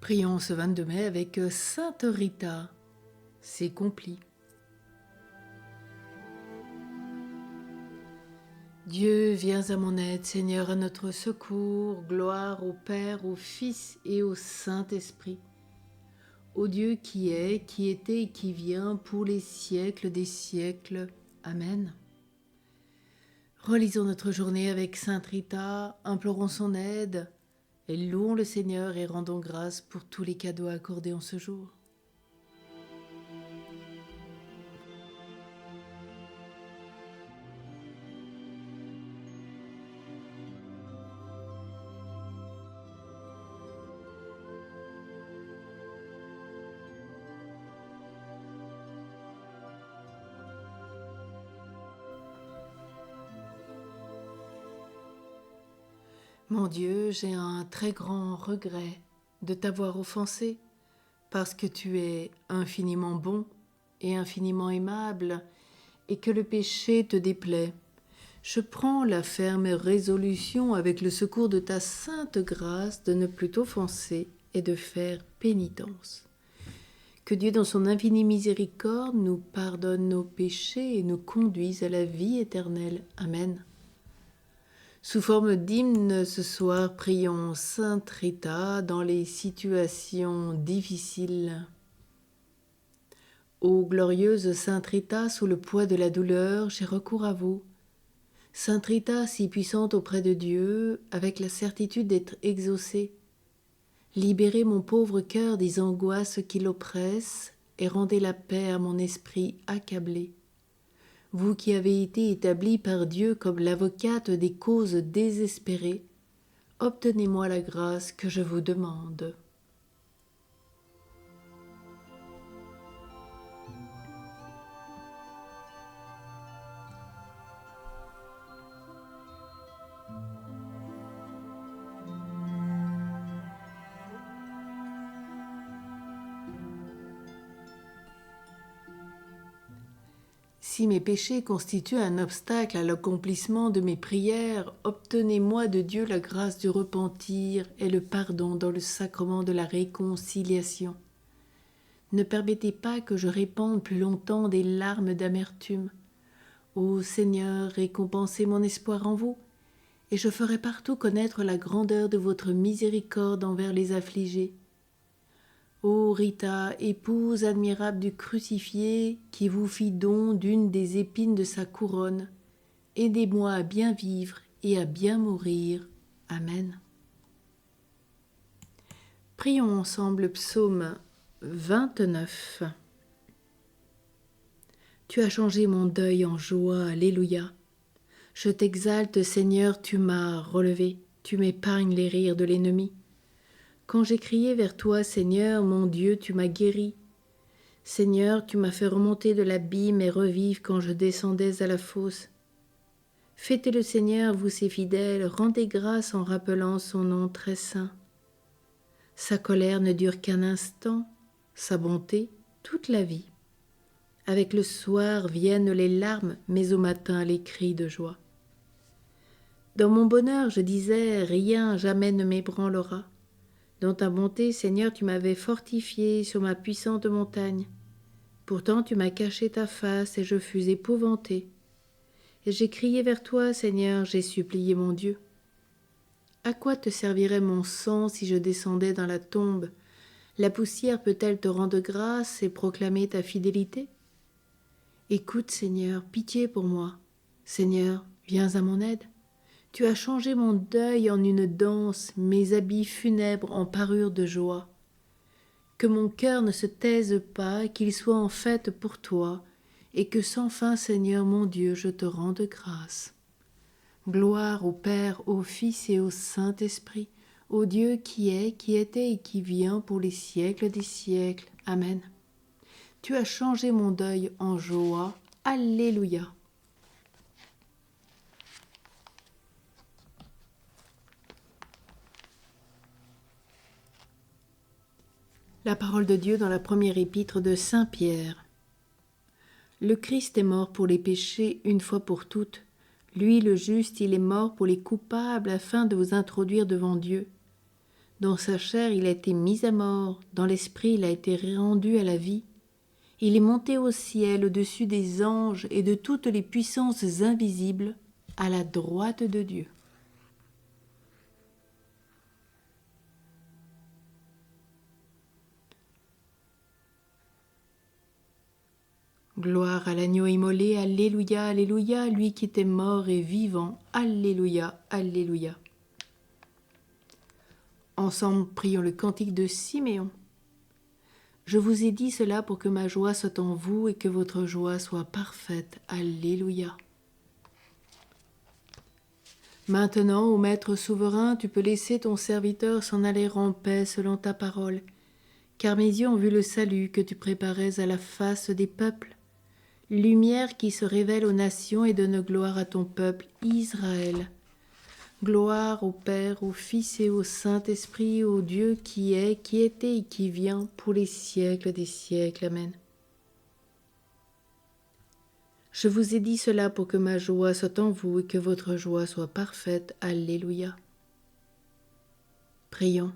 Prions ce 22 mai avec Sainte Rita. C'est compli. Dieu, viens à mon aide, Seigneur, à notre secours. Gloire au Père, au Fils et au Saint-Esprit. Ô Dieu qui est, qui était et qui vient pour les siècles des siècles. Amen. Relisons notre journée avec Sainte Rita, implorons son aide et louons le Seigneur et rendons grâce pour tous les cadeaux accordés en ce jour. Mon Dieu, j'ai un très grand regret de t'avoir offensé, parce que tu es infiniment bon et infiniment aimable, et que le péché te déplaît. Je prends la ferme résolution, avec le secours de ta sainte grâce, de ne plus t'offenser et de faire pénitence. Que Dieu, dans son infinie miséricorde, nous pardonne nos péchés et nous conduise à la vie éternelle. Amen. Sous forme d'hymne, ce soir, prions Sainte Rita dans les situations difficiles. Ô glorieuse Sainte Rita, sous le poids de la douleur, j'ai recours à vous. Sainte Rita, si puissante auprès de Dieu, avec la certitude d'être exaucée, libérez mon pauvre cœur des angoisses qui l'oppressent et rendez la paix à mon esprit accablé. Vous qui avez été établie par Dieu comme l'avocate des causes désespérées, obtenez-moi la grâce que je vous demande. Si mes péchés constituent un obstacle à l'accomplissement de mes prières, obtenez-moi de Dieu la grâce du repentir et le pardon dans le sacrement de la réconciliation. Ne permettez pas que je répande plus longtemps des larmes d'amertume. Ô Seigneur, récompensez mon espoir en vous, et je ferai partout connaître la grandeur de votre miséricorde envers les affligés. Ô Rita, épouse admirable du crucifié, qui vous fit don d'une des épines de sa couronne, aidez-moi à bien vivre et à bien mourir. Amen. Prions ensemble le psaume 29. Tu as changé mon deuil en joie, alléluia. Je t'exalte, Seigneur, tu m'as relevé, tu m'épargnes les rires de l'ennemi. Quand j'ai crié vers toi, Seigneur, mon Dieu, tu m'as guéri. Seigneur, tu m'as fait remonter de l'abîme et revivre quand je descendais à la fosse. Fêtez le Seigneur, vous ses fidèles, rendez grâce en rappelant son nom très saint. Sa colère ne dure qu'un instant, sa bonté toute la vie. Avec le soir viennent les larmes, mais au matin les cris de joie. Dans mon bonheur, je disais, rien jamais ne m'ébranlera. Dans ta bonté, Seigneur, tu m'avais fortifié sur ma puissante montagne. Pourtant, tu m'as caché ta face et je fus épouvanté. Et j'ai crié vers toi, Seigneur, j'ai supplié mon Dieu. À quoi te servirait mon sang si je descendais dans la tombe? La poussière peut-elle te rendre grâce et proclamer ta fidélité? Écoute, Seigneur, pitié pour moi. Seigneur, viens à mon aide. Tu as changé mon deuil en une danse, mes habits funèbres en parure de joie. Que mon cœur ne se taise pas, qu'il soit en fête pour toi, et que sans fin, Seigneur mon Dieu, je te rende grâce. Gloire au Père, au Fils et au Saint-Esprit, au Dieu qui est, qui était et qui vient pour les siècles des siècles. Amen. Tu as changé mon deuil en joie. Alléluia. La parole de Dieu dans la première épître de Saint Pierre. Le Christ est mort pour les péchés une fois pour toutes. Lui, le juste, il est mort pour les coupables afin de vous introduire devant Dieu. Dans sa chair, il a été mis à mort, dans l'esprit, il a été rendu à la vie. Il est monté au ciel au-dessus des anges et de toutes les puissances invisibles, à la droite de Dieu. Gloire à l'agneau immolé, alléluia, alléluia, lui qui était mort et vivant, alléluia, alléluia. Ensemble, prions le cantique de Siméon. Je vous ai dit cela pour que ma joie soit en vous et que votre joie soit parfaite, alléluia. Maintenant, ô Maître souverain, tu peux laisser ton serviteur s'en aller en paix selon ta parole, car mes yeux ont vu le salut que tu préparais à la face des peuples, lumière qui se révèle aux nations et donne gloire à ton peuple Israël. Gloire au Père, au Fils et au Saint-Esprit, au Dieu qui est, qui était et qui vient pour les siècles des siècles. Amen. Je vous ai dit cela pour que ma joie soit en vous et que votre joie soit parfaite. Alléluia. Prions.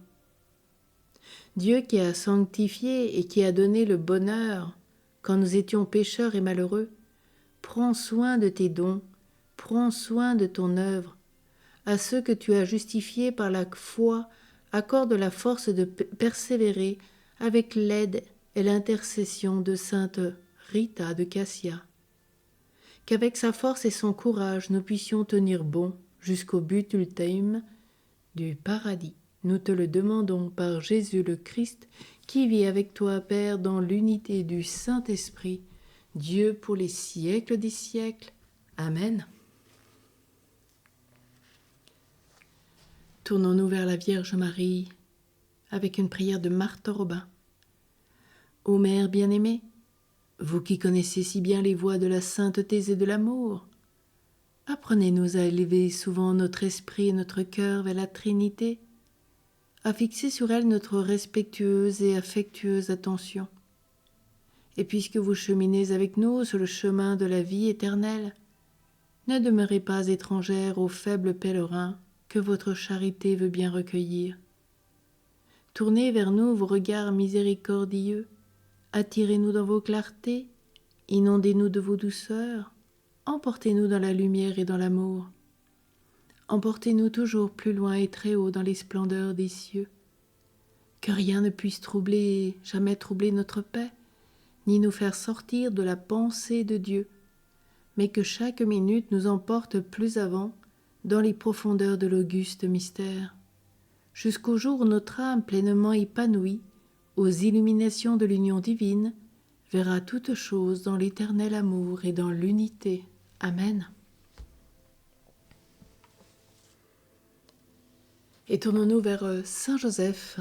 Dieu qui a sanctifié et qui a donné le bonheur quand nous étions pécheurs et malheureux, prends soin de tes dons, prends soin de ton œuvre. À ceux que tu as justifiés par la foi, accorde la force de persévérer avec l'aide et l'intercession de sainte Rita de Cassia. Qu'avec sa force et son courage, nous puissions tenir bon jusqu'au but ultime du paradis. Nous te le demandons par Jésus le Christ, qui vit avec toi, Père, dans l'unité du Saint-Esprit, Dieu pour les siècles des siècles. Amen. Tournons-nous vers la Vierge Marie avec une prière de Marthe Robin. Ô Mère bien-aimée, vous qui connaissez si bien les voies de la sainteté et de l'amour, apprenez-nous à élever souvent notre esprit et notre cœur vers la Trinité, à fixer sur elle notre respectueuse et affectueuse attention. Et puisque vous cheminez avec nous sur le chemin de la vie éternelle, ne demeurez pas étrangère aux faibles pèlerins que votre charité veut bien recueillir. Tournez vers nous vos regards miséricordieux, attirez-nous dans vos clartés, inondez-nous de vos douceurs, emportez-nous dans la lumière et dans l'amour. Emportez-nous toujours plus loin et très haut dans les splendeurs des cieux. Que rien ne puisse jamais troubler notre paix, ni nous faire sortir de la pensée de Dieu, mais que chaque minute nous emporte plus avant dans les profondeurs de l'auguste mystère, jusqu'au jour où notre âme pleinement épanouie, aux illuminations de l'union divine, verra toutes choses dans l'éternel amour et dans l'unité. Amen. Et tournons-nous vers Saint Joseph.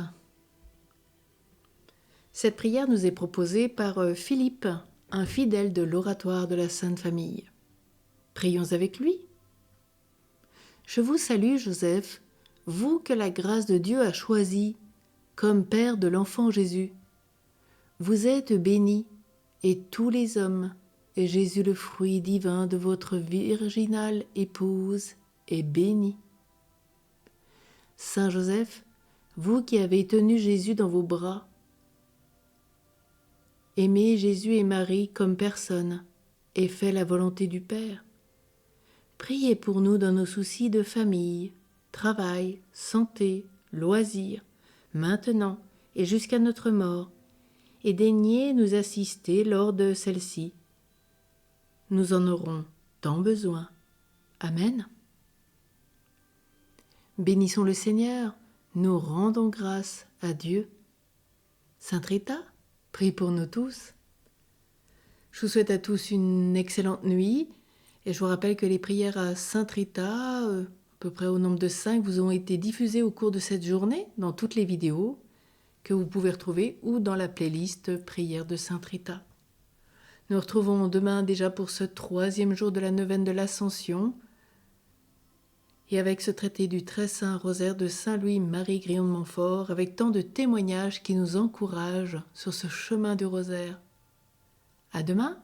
Cette prière nous est proposée par Philippe, un fidèle de l'oratoire de la Sainte Famille. Prions avec lui. Je vous salue, Joseph, vous que la grâce de Dieu a choisi comme père de l'enfant Jésus. Vous êtes béni, et tous les hommes, et Jésus, le fruit divin de votre virginale épouse, est béni. Saint Joseph, vous qui avez tenu Jésus dans vos bras, aimez Jésus et Marie comme personne et fait la volonté du Père. Priez pour nous dans nos soucis de famille, travail, santé, loisirs, maintenant et jusqu'à notre mort, et daignez nous assister lors de celle-ci. Nous en aurons tant besoin. Amen. Bénissons le Seigneur, nous rendons grâce à Dieu. Sainte Rita, prie pour nous tous. Je vous souhaite à tous une excellente nuit et je vous rappelle que les prières à Sainte Rita, à peu près au nombre de 5, vous ont été diffusées au cours de cette journée dans toutes les vidéos que vous pouvez retrouver ou dans la playlist Prières de Sainte Rita. Nous retrouvons demain déjà pour ce 3e jour de la neuvaine de l'Ascension, et avec ce traité du très saint rosaire de Saint Louis-Marie Grillon de Montfort, avec tant de témoignages qui nous encouragent sur ce chemin du rosaire. À demain!